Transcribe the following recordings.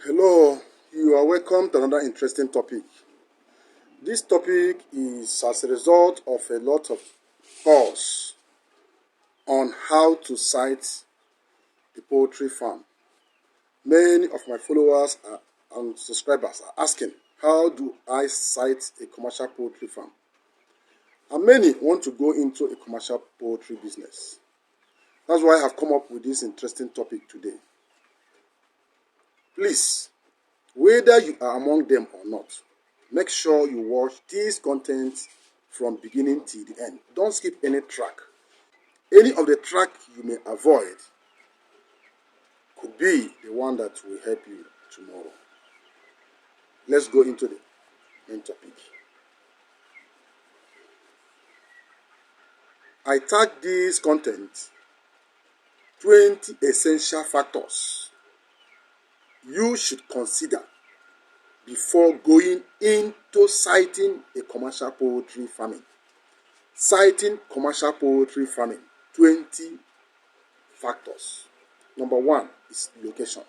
Hello, you are welcome to another interesting topic. This topic is as a result of a lot of calls on how to site a poultry farm. Many of my followers and subscribers are asking, how do I site a commercial poultry farm? And many want to go into a commercial poultry business. That's why I have come up with this interesting topic today. Please, whether you are among them or not, make sure you watch this content from beginning till the end. Don't skip any track. Any of the track you may avoid could be the one that will help you tomorrow. Let's go into the main topic. I tag this content 20 essential factors you should consider before going into siting a commercial poultry farming. Siting commercial poultry farming, 20 factors. Number one is location.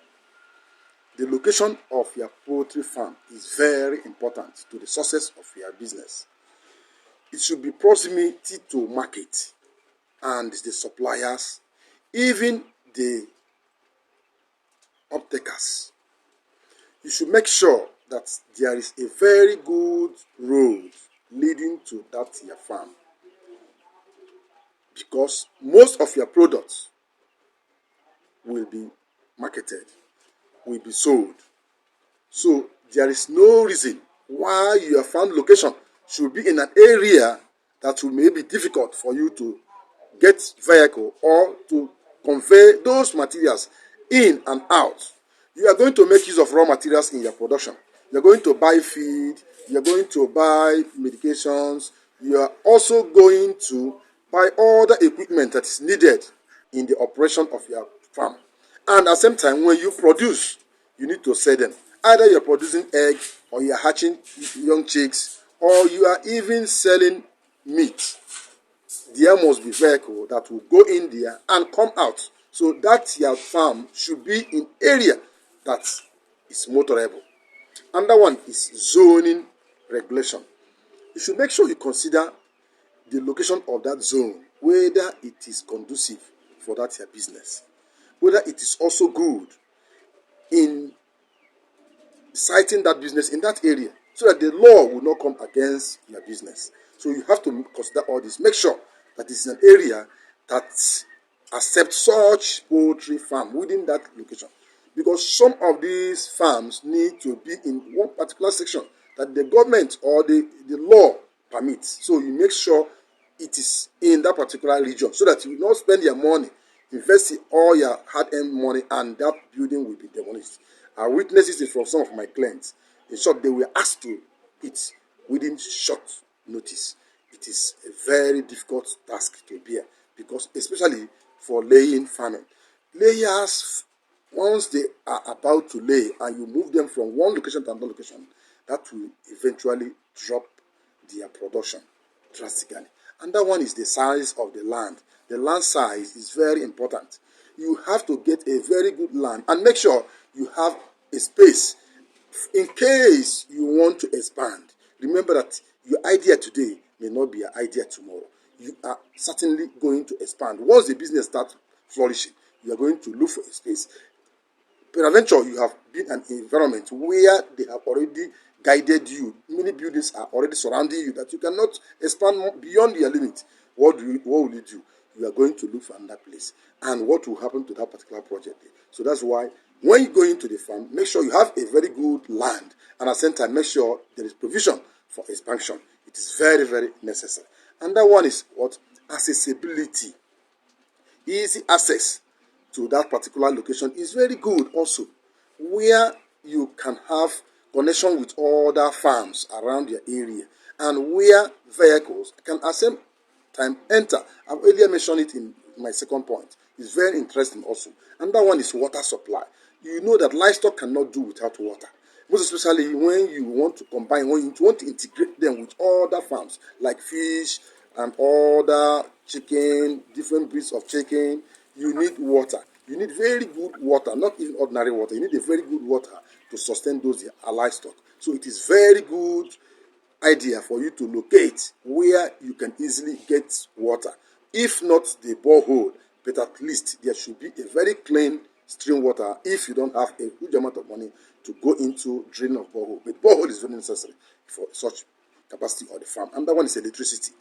The location of your poultry farm is very important to the success of your business. It should be proximity to market and the suppliers, even the uptakers. You should make sure that there is a very good road leading to that your farm, because most of your products will be marketed, will be sold. So there is no reason why your farm location should be in an area that will maybe difficult for you to get vehicle or to convey those materials in and out. You are going to make use of raw materials in your production. You are going to buy feed, you are going to buy medications, you are also going to buy all the equipment that is needed in the operation of your farm. And at the same time, when you produce, you need to sell them. Either you're producing eggs, or you're hatching young chicks, or you are even selling meat. There must be vehicle that will go in there and come out. So that your farm should be in area that is motorable. Another one is zoning regulation. You should make sure you consider the location of that zone, whether it is conducive for that your business, whether it is also good in citing that business in that area, so that the law will not come against your business. So you have to consider all this. Make sure that it's an area that accepts such poultry farm within that location, because some of these farms need to be in one particular section that the government or the law permits. So you make sure it is in that particular region, so that you will not spend your money, invest all your hard-earned money, and that building will be demolished. I witnessed it from some of my clients. In short, they were asked to eat within short notice. It is a very difficult task to bear, because especially for laying farming, layers, once they are about to lay and you move them from one location to another location, that will eventually drop their production drastically. And that one is the size of the land. The land size is very important. You have to get a very good land and make sure you have a space in case you want to expand. Remember that your idea today may not be your idea tomorrow. You are certainly going to expand. Once the business starts flourishing, you are going to look for a space. Peradventure, you have been an environment where they have already guided you. Many buildings are already surrounding you that you cannot expand beyond your limit. What will you do? You are going to look for another place. And what will happen to that particular project? So that's why when you go into the farm, make sure you have a very good land. And at the same time, make sure there is provision for expansion. It is very, very necessary. And that one is what? Accessibility. Easy access to that particular location is very good also, where you can have connection with other farms around your area, and where vehicles can at the same time enter. I've earlier mentioned it in my second point. It's very interesting also. And that one is water supply. You know that livestock cannot do without water. Most especially when you want to combine, when you want to integrate them with other farms like fish and other chicken, different breeds of chicken, you need water. You need very good water, not even ordinary water. You need a very good water to sustain those livestock. So it is very good idea for you to locate where you can easily get water. If not the borehole, but at least there should be a very clean stream water if you don't have a huge amount of money to go into drilling of borehole. But borehole is very necessary for such capacity of the farm. And that one is electricity.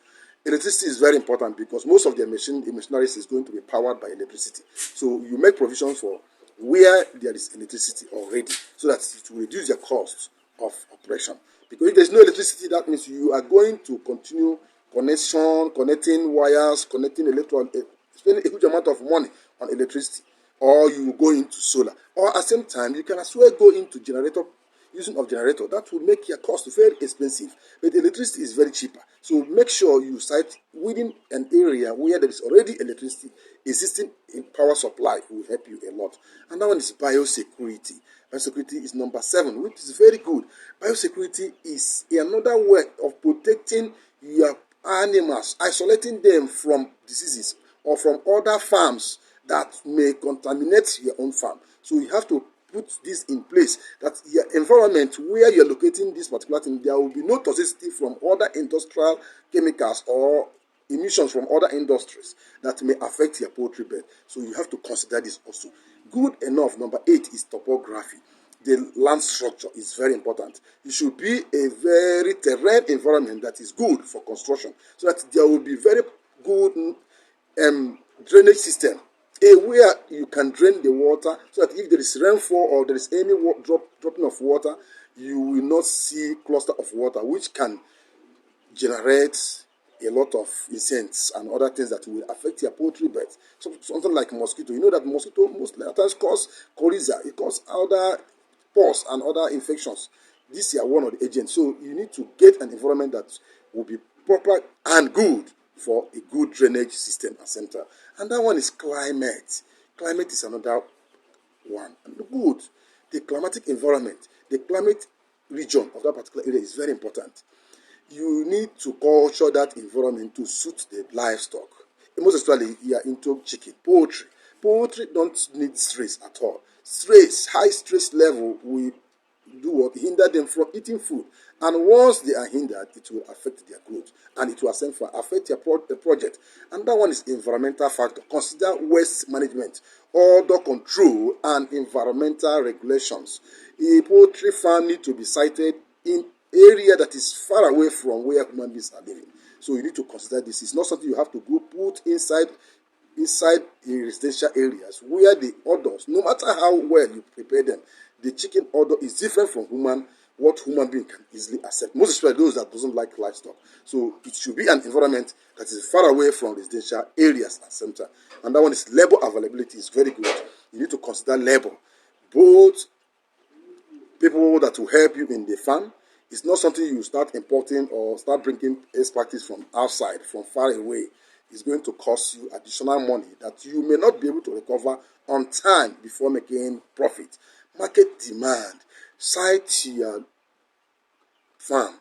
Electricity is very important because most of the machineries is going to be powered by electricity. So you make provisions for where there is electricity already so that it will reduce the cost of operation. Because if there's no electricity, that means you are going to continue connecting wires, connecting spending a huge amount of money on electricity, or you will go into solar. Or at the same time, you can as well go into using of generator. That will make your cost very expensive. But electricity is very cheaper. So make sure you site within an area where there is already electricity existing in power supply. Will help you a lot. And that one is biosecurity. Biosecurity is number 7, which is very good. Biosecurity is another way of protecting your animals, isolating them from diseases or from other farms that may contaminate your own farm. So you have to put this in place, that your environment where you're locating this particular thing, there will be no toxicity from other industrial chemicals or emissions from other industries that may affect your poultry bed. So you have to consider this also. Good enough. Number 8 is topography. The land structure is very important. It should be a very terrain environment that is good for construction, so that there will be very good drainage system, where you can drain the water, so that if there is rainfall or there is any dropping of water, you will not see cluster of water which can generate a lot of insects and other things that will affect your poultry beds. So something like mosquito. You know that mosquito most times cause coryza, it causes other pus and other infections. This is one of the agents. So you need to get an environment that will be proper and good for a good drainage system and center. And that one is climate. Climate is another one. And good. The climatic environment, the climate region of that particular area is very important. You need to culture that environment to suit the livestock. Most especially, you are into chicken, poultry. Poultry don't need stress at all. High stress level will do what? Hinder them from eating food. And once they are hindered, it will affect their growth. And it will affect the project. And that one is environmental factor. Consider waste management, odor control, and environmental regulations. A poultry farm needs to be sited in area that is far away from where human beings are living. So you need to consider this. It's not something you have to go put inside residential areas where the odors, no matter how well you prepare them, the chicken odor is different from what human being can easily accept. Most especially those that doesn't like livestock. So it should be an environment that is far away from residential areas and center. And that one is labor availability is very good. You need to consider labor, both people that will help you in the farm. It's not something you start importing or start bringing expertise from outside, from far away. It's going to cost you additional money that you may not be able to recover on time before making profit. Market demand. Site your farm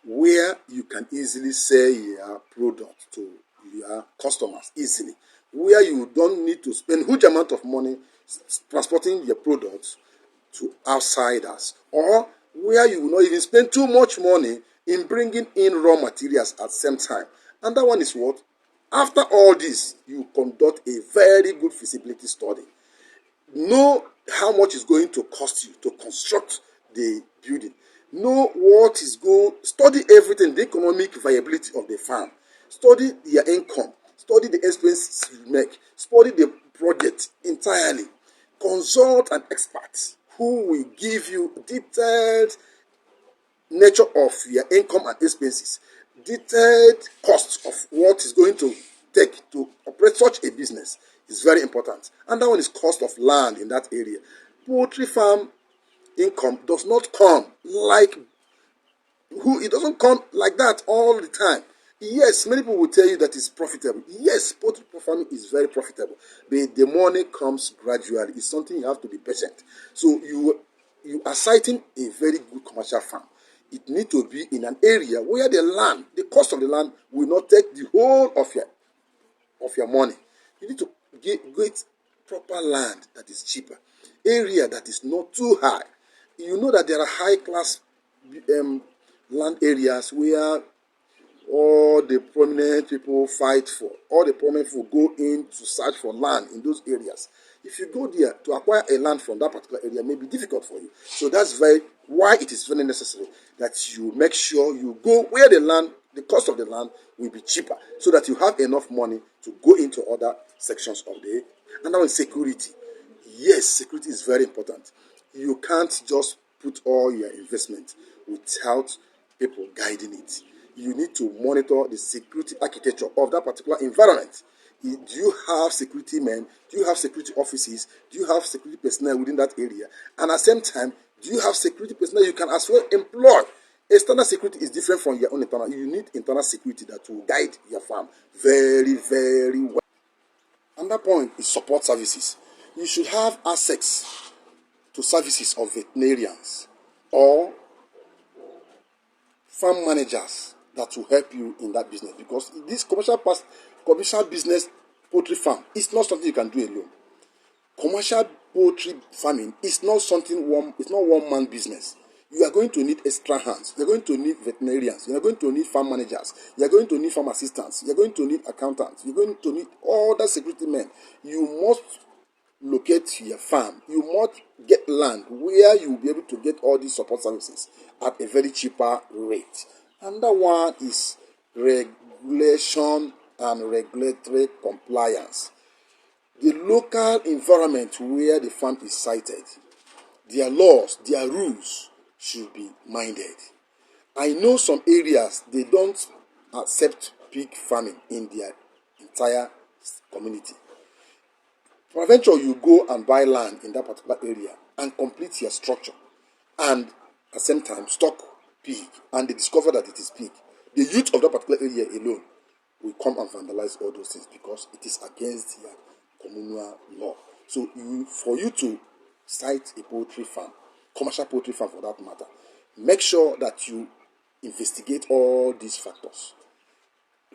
where you can easily sell your product to your customers easily, where you don't need to spend huge amount of money transporting your products to outsiders, or where you will not even spend too much money in bringing in raw materials at the same time. And that one is what? After all this, you conduct a very good feasibility study. Know how much is going to cost you to construct the building. Know what is study everything, the economic viability of the farm. Study your income. Study the expenses you make. Study the project entirely. Consult an expert who will give you detailed nature of your income and expenses, detailed costs of what is going to take to operate such a business is very important. And that one is cost of land in that area. Poultry farm income does not come it doesn't come like that all the time. Yes, many people will tell you that it's profitable. Yes, poultry farming is very profitable, but the money comes gradually. It's something you have to be patient. So you are citing a very good commercial farm. It needs to be in an area where the cost of the land will not take the whole of your money. You need to get proper land that is cheaper, area that is not too high. You know that there are high class land areas where all the prominent people fight for, all the prominent people go in to search for land in those areas. If you go there to acquire a land from that particular area, may be difficult for you. So that's why it is very necessary that you make sure you go where the cost of the land will be cheaper, so that you have enough money to go into other sections of the. And now, security. Yes, security is very important. You can't just put all your investment without people guiding it. You need to monitor the security architecture of that particular environment. Do you have security men? Do you have security offices? Do you have security personnel within that area? And at the same time, do you have security personnel you can as well employ? External security is different from your own internal. You need internal security that will guide your farm very, very well. Another point is support services. You should have access to services of veterinarians or farm managers that will help you in that business, because this commercial business poultry farm is not something you can do alone. Commercial poultry farming is not it's not one man business. You are going to need extra hands. You are going to need veterinarians. You are going to need farm managers. You are going to need farm assistants. You are going to need accountants. You are going to need other security men. You must locate your farm. You must get land where you will be able to get all these support services at a very cheaper rate. Another one is regulation and regulatory compliance. The local environment where the farm is sited, their laws, their rules should be minded. I know some areas they don't accept pig farming in their entire community. Peradventure, you go and buy land in that particular area and complete your structure, and at the same time stock pig, and they discover that it is pig. The youth of that particular area alone will come and vandalize all those things because it is against their communal law. So for you to site a poultry farm, commercial poultry farm for that matter, make sure that you investigate all these factors.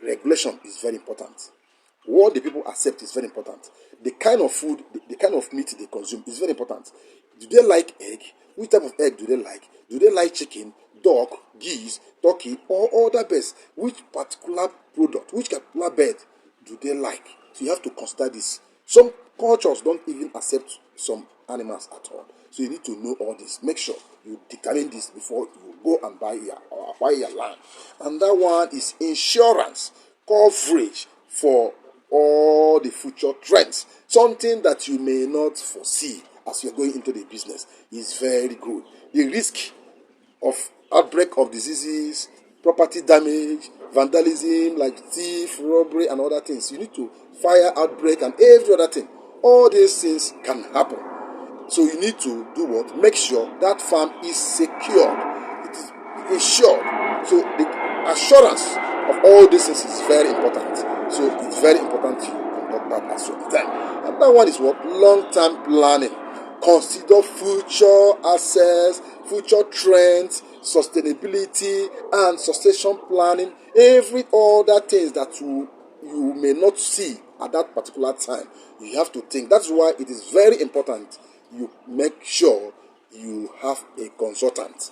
Regulation is very important. What the people accept is very important. The kind of food, the kind of meat they consume is very important. Do they like egg? Which type of egg do they like? Do they like chicken, duck, geese, turkey, or other birds? Which particular product, which particular bird do they like? So you have to consider this. Some cultures don't even accept some animals at all. So you need to know all this. Make sure you determine this before you go and buy or acquire your land. And that one is insurance coverage for all the future trends. Something that you may not foresee as you're going into the business is very good. The risk of outbreak of diseases, property damage, vandalism like thief, robbery, and other things. You need to fire outbreak and every other thing. All these things can happen. So you need to do what? Make sure that farm is secured. It is insured. So the assurance of all these things is very important. So it's very important you conduct that as well. Then another one is what? Long-term planning. Consider future access, future trends, sustainability, and succession planning. Every other things that you may not see at that particular time, you have to think. That's why it is very important you make sure you have a consultant,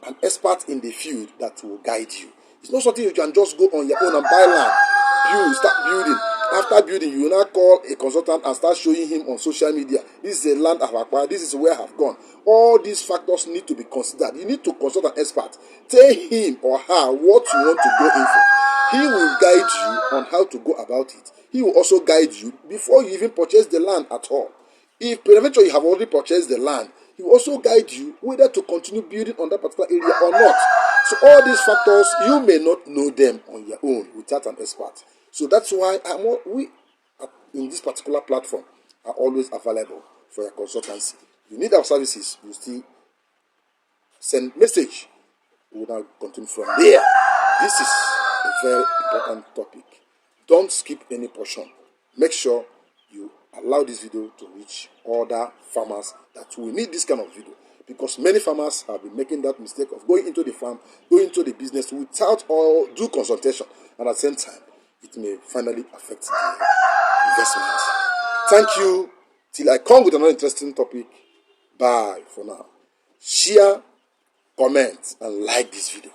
an expert in the field that will guide you. It's not something you can just go on your own and buy land, start building. After building, you will now call a consultant and start showing him on social media. This is a land I've acquired. This is where I have gone. All these factors need to be considered. You need to consult an expert. Tell him or her what you want to go in for. He will guide you on how to go about it. He will also guide you before you even purchase the land at all. If eventually you have already purchased the land, he will also guide you whether to continue building on that particular area or not. So all these factors, you may not know them on your own without an expert. So that's why we in this particular platform are always available for your consultancy. You need our services, you still send message. We will now continue from there. This is a very important topic. Don't skip any portion. Make sure you allow this video to reach other farmers that will need this kind of video, because many farmers have been making that mistake of going into the farm, going into the business without all due consultation, and at the same time it may finally affect the investment. Thank you. Till I come with another interesting topic, bye for now. Share, comment, and like this video.